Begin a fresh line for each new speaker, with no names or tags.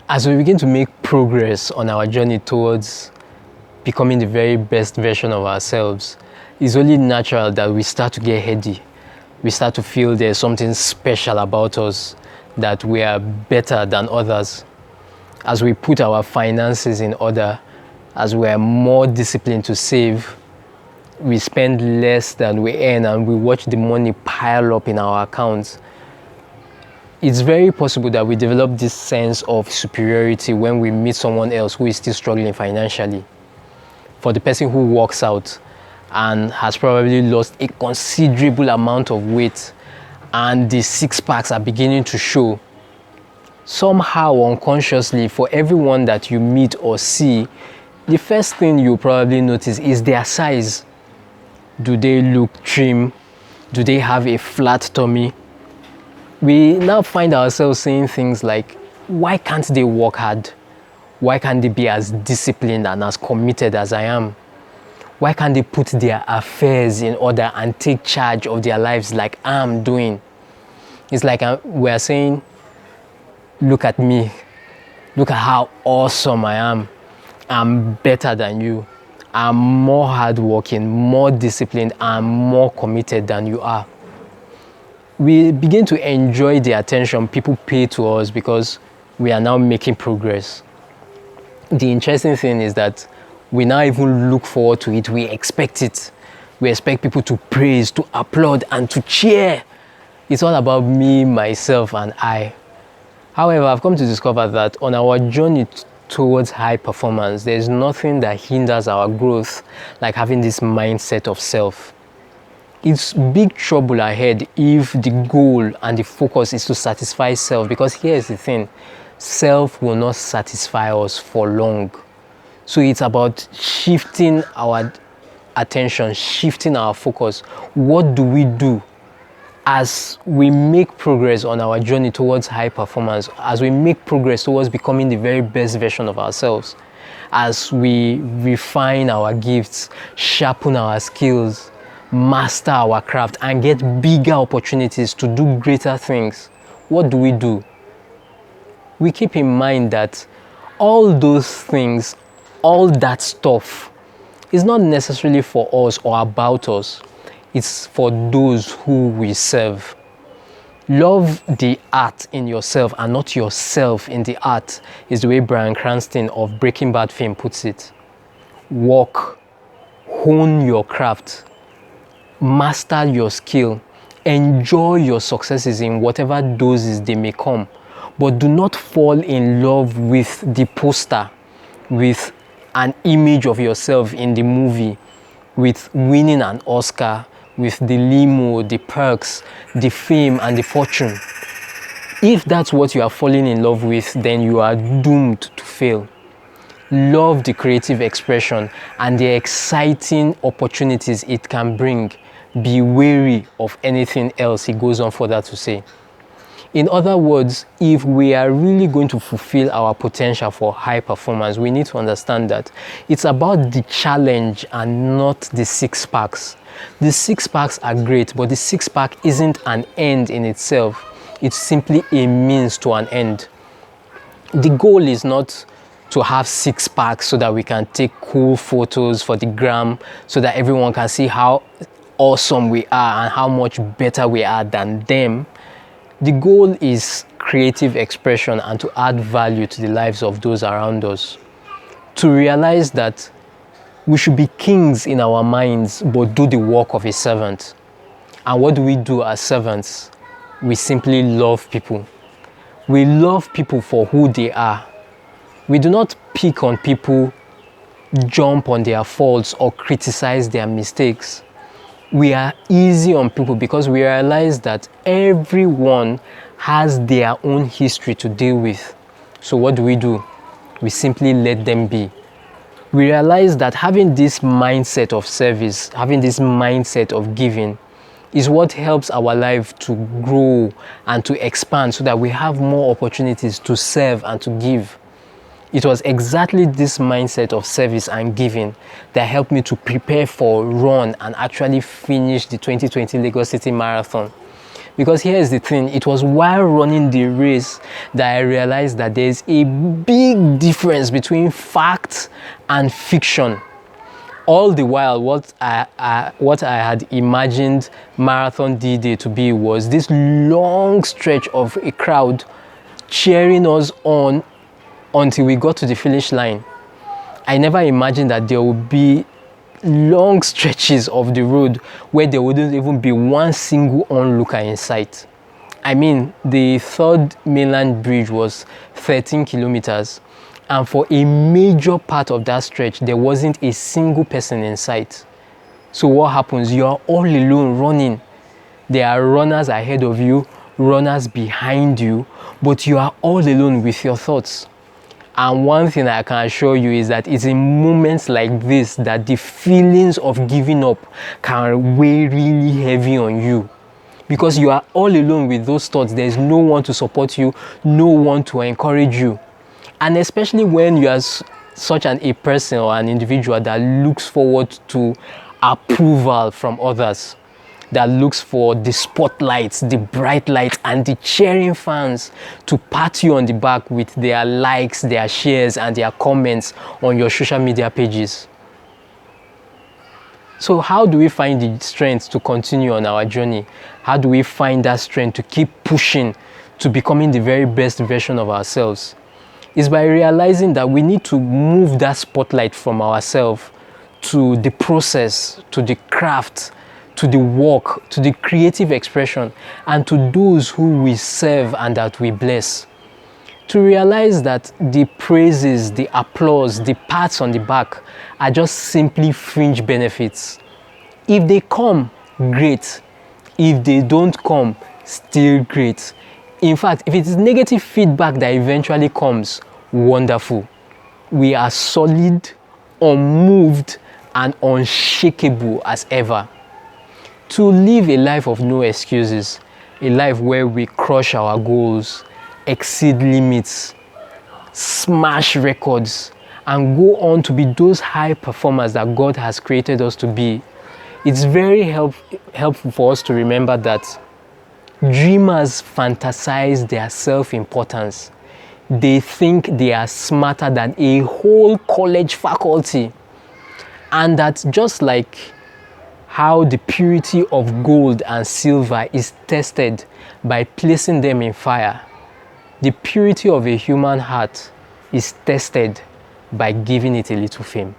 As we begin to make progress on our journey towards becoming the very best version of ourselves, it's only natural that we start to get heady. We start to feel there's something special about us, that we are better than others. As we put our finances in order, as we are more disciplined to save, we spend less than we earn, and we watch the money pile up in our accounts. It's very possible that we develop this sense of superiority when we meet someone else who is still struggling financially. For the person who walks out and has probably lost a considerable amount of weight and the six packs are beginning to show, somehow unconsciously, for everyone that you meet or see, the first thing you probably notice is their size. Do they look trim? Do they have a flat tummy? We now find ourselves saying things like, why can't they work hard? Why can't they be as disciplined and as committed as I am? Why can't they put their affairs in order and take charge of their lives like I'm doing? It's like we're saying, look at me. Look at how awesome I am. I'm better than you. I'm more hardworking, more disciplined, and more committed than you are. We begin to enjoy the attention people pay to us because we are now making progress. The interesting thing is that we now even look forward to it. We expect it. We expect people to praise, to applaud, and to cheer. It's all about me, myself, and I. However, I've come to discover that on our journey towards high performance, there's nothing that hinders our growth like having this mindset of self. It's big trouble ahead if the goal and the focus is to satisfy self, because here's the thing, self will not satisfy us for long. So it's about shifting our attention, shifting our focus. What do we do as we make progress on our journey towards high performance, as we make progress towards becoming the very best version of ourselves, as we refine our gifts, sharpen our skills, master our craft, and get bigger opportunities to do greater things? What do? We keep in mind that all those things, all that stuff, is not necessarily for us or about us. It's for those who we serve. Love the art in yourself and not yourself in the art, is the way Bryan Cranston of Breaking Bad fame puts it. Work, hone your craft, master your skill, enjoy your successes in whatever doses they may come, but do not fall in love with the poster, with an image of yourself in the movie, with winning an Oscar, with the limo, the perks, the fame, and the fortune. If that's what you are falling in love with, then you are doomed to fail. Love the creative expression and the exciting opportunities it can bring. Be wary of anything else, he goes on further to say. In other words, if we are really going to fulfill our potential for high performance, we need to understand that it's about the challenge and not the six packs. The six packs are great, but the six pack isn't an end in itself. It's simply a means to an end. The goal is not to have six packs so that we can take cool photos for the gram, so that everyone can see how awesome we are and how much better we are than them. The goal is creative expression and to add value to the lives of those around us. To realize that we should be kings in our minds, but do the work of a servant. And what do we do as servants? We simply love people. We love people for who they are. We do not pick on people, jump on their faults, or criticize their mistakes. We are easy on people because we realize that everyone has their own history to deal with. So what do? We simply let them be. We realize that having this mindset of service, having this mindset of giving, is what helps our life to grow and to expand, so that we have more opportunities to serve and to give. It was exactly this mindset of service and giving that helped me to prepare for, run, and actually finish the 2020 Lagos City Marathon. Because here is the thing, it was while running the race that I realized that there's a big difference between fact and fiction. All the while, what I had imagined Marathon D-Day to be was this long stretch of a crowd cheering us on until we got to the finish line. I never imagined that there would be long stretches of the road where there wouldn't even be one single onlooker in sight. I mean, the third mainland bridge was 13 kilometers, and for a major part of that stretch, there wasn't a single person in sight. So what happens? You are all alone running. There are runners ahead of you, runners behind you, but you are all alone with your thoughts. And one thing I can assure you is that it's in moments like this that the feelings of giving up can weigh really heavy on you. Because you are all alone with those thoughts. There's no one to support you, no one to encourage you. And especially when you are such a person or an individual that looks forward to approval from others, that looks for the spotlights, the bright lights, and the cheering fans to pat you on the back with their likes, their shares, and their comments on your social media pages. So how do we find the strength to continue on our journey? How do we find that strength to keep pushing to becoming the very best version of ourselves? It's by realizing that we need to move that spotlight from ourselves to the process, to the craft, to the work, to the creative expression, and to those who we serve and that we bless. To realize that the praises, the applause, the pats on the back are just simply fringe benefits. If they come, great. If they don't come, still great. In fact, if it is negative feedback that eventually comes, wonderful. We are solid, unmoved, and unshakable as ever. To live a life of no excuses, a life where we crush our goals, exceed limits, smash records, and go on to be those high performers that God has created us to be. It's very helpful for us to remember that dreamers fantasize their self-importance. They think they are smarter than a whole college faculty. And that just like how the purity of gold and silver is tested by placing them in fire, the purity of a human heart is tested by giving it a little fame.